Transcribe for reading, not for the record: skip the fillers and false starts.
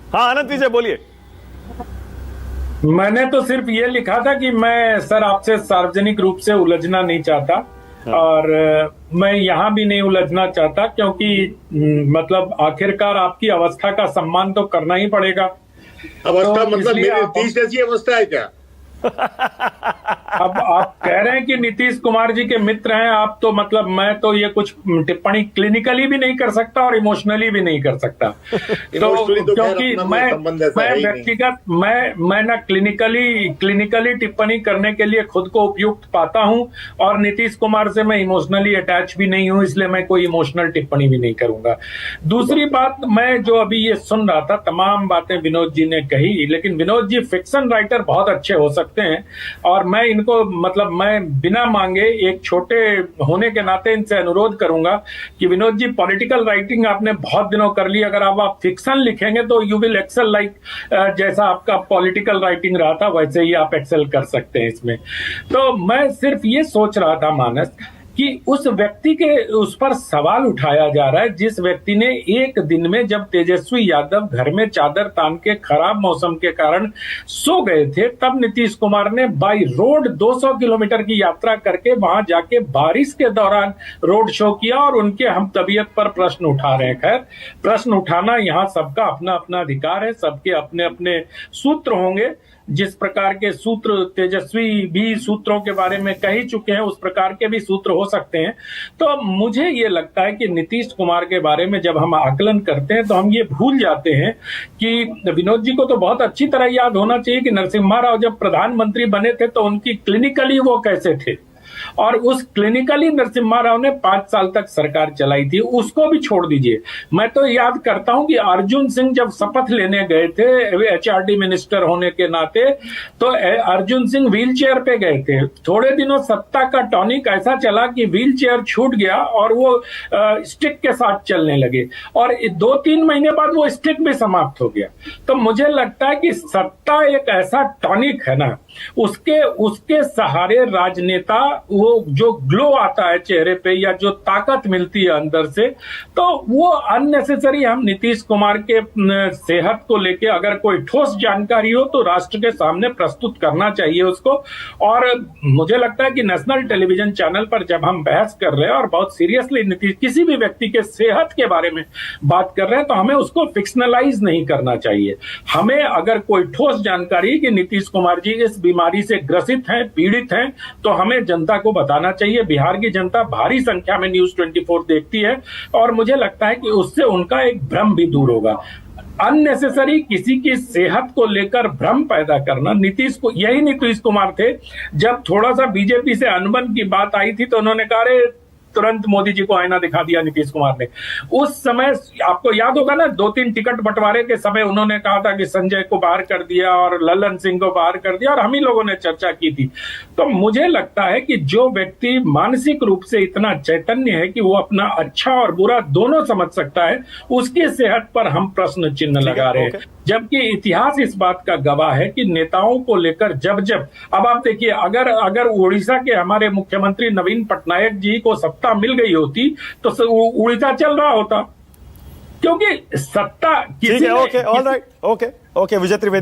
हाँ आनंद विजय बोलिए। मैंने तो सिर्फ ये लिखा था कि मैं सर आपसे सार्वजनिक रूप से उलझना नहीं चाहता। और मैं यहाँ भी नहीं उलझना चाहता, क्योंकि मतलब आखिरकार आपकी अवस्था का सम्मान तो करना ही पड़ेगा। अवस्था तो मतलब इसलिए मेरी नीतीश जैसी अवस्था है क्या? अब आप कह रहे हैं कि नीतीश कुमार जी के मित्र हैं आप, तो मतलब मैं तो ये कुछ टिप्पणी क्लिनिकली भी नहीं कर सकता और इमोशनली भी नहीं कर सकता। इमोशनली तो खैर क्योंकि अपना कोई मैं संबंध ऐसा मैं है ही नहीं। व्यक्तिगत मैं ना क्लिनिकली टिप्पणी करने के लिए खुद को उपयुक्त पाता हूं, और नीतीश कुमार से मैं इमोशनली अटैच भी नहीं हूं, इसलिए मैं कोई इमोशनल टिप्पणी भी नहीं करूंगा। दूसरी बात, मैं जो अभी ये सुन रहा था, तमाम बातें विनोद जी ने कही, लेकिन विनोद जी फिक्शन राइटर बहुत अच्छे हो सकते हैं, और मैं इनको मतलब मैं बिना मांगे एक छोटे होने के नाते इनसे अनुरोध करूंगा कि विनोद जी, पॉलिटिकल राइटिंग आपने बहुत दिनों कर ली, अगर आप फिक्शन लिखेंगे तो यू विल एक्सेल लाइक जैसा आपका पॉलिटिकल राइटिंग रहा था वैसे ही आप एक्सेल कर सकते हैं इसमें। तो मैं सिर्फ ये सोच रहा था मानस कि उस व्यक्ति के उस पर सवाल उठाया जा रहा है जिस व्यक्ति ने एक दिन में, जब तेजस्वी यादव घर में चादर तान के खराब मौसम के कारण सो गए थे, तब नीतीश कुमार ने बाई रोड 200 किलोमीटर की यात्रा करके वहां जाके बारिश के दौरान रोड शो किया और उनके हम तबीयत पर प्रश्न उठा रहे हैं। खैर, प्रश्न उठाना यहाँ सबका अपना अपना अधिकार है, सबके अपने अपने सूत्र होंगे। जिस प्रकार के सूत्र तेजस्वी भी सूत्रों के बारे में कह ही चुके हैं, उस प्रकार के भी सूत्र हो सकते हैं। तो मुझे ये लगता है कि नीतीश कुमार के बारे में जब हम आकलन करते हैं तो हम ये भूल जाते हैं कि विनोद जी को तो बहुत अच्छी तरह याद होना चाहिए कि नरसिम्हा राव जब प्रधानमंत्री बने थे तो उनकी क्लिनिकली वो कैसे थे, और उस क्लिनिकली नरसिम्हा राव ने 5 साल तक सरकार चलाई थी। उसको भी छोड़ दीजिए, मैं तो याद करता हूं कि अर्जुन सिंह जब शपथ लेने गए थे एचआरडी मिनिस्टर होने के नाते, तो अर्जुन सिंह व्हील चेयर पे गए थे। थोड़े दिनों सत्ता का टॉनिक ऐसा चला कि व्हील चेयर छूट गया और वो स्टिक के साथ चलने लगे, और 2-3 महीने बाद वो स्टिक भी समाप्त हो गया। तो मुझे लगता है कि सत्ता एक ऐसा टॉनिक है ना, उसके सहारे राजनेता, वो जो ग्लो आता है चेहरे पे या जो ताकत मिलती है अंदर से, तो वो अननेसेसरी हम नीतीश कुमार के सेहत को लेके अगर कोई ठोस जानकारी हो तो राष्ट्र के सामने प्रस्तुत करना चाहिए उसको। और मुझे लगता है कि नेशनल टेलीविजन चैनल पर जब हम बहस कर रहे हैं और बहुत सीरियसली नीतीश किसी भी व्यक्ति के सेहत के बारे में बात कर रहे हैं, तो हमें उसको फिक्शनलाइज नहीं करना चाहिए। हमें अगर कोई ठोस जानकारी कि नीतीश कुमार जी इस बीमारी से ग्रसित हैं, पीड़ित हैं, तो हमें जनता को बताना चाहिए। बिहार की जनता भारी संख्या में न्यूज 24 देखती है, और मुझे लगता है कि उससे उनका एक भ्रम भी दूर होगा। अननेसेसरी किसी की सेहत को लेकर भ्रम पैदा करना, यही नीतीश कुमार थे, जब थोड़ा सा बीजेपी से अनबन की बात आई थी तो उन्होंने कहा, अरे तुरंत मोदी जी को आईना दिखा दिया नीतीश कुमार ने। उस समय आपको याद होगा ना, 2-3 टिकट बंटवारे के समय उन्होंने कहा था कि संजय को बाहर कर दिया और ललन सिंह को बाहर कर दिया, और हम ही लोगों ने चर्चा की थी। तो मुझे लगता है कि जो व्यक्ति मानसिक रूप से इतना चैतन्य है कि वो अपना अच्छा और बुरा दोनों समझ सकता है, उसकी सेहत पर हम प्रश्न चिन्ह लगा रहे हैं। जबकि इतिहास इस बात का गवाह है कि नेताओं को लेकर जब अब आप देखिए, अगर उड़ीसा के हमारे मुख्यमंत्री नवीन पटनायक जी को सत्ता मिल गई होती तो उड़ीसा चल रहा होता, क्योंकि सत्ता किसी ओके, ऑल राइट, ओके विजय त्रिवेदी।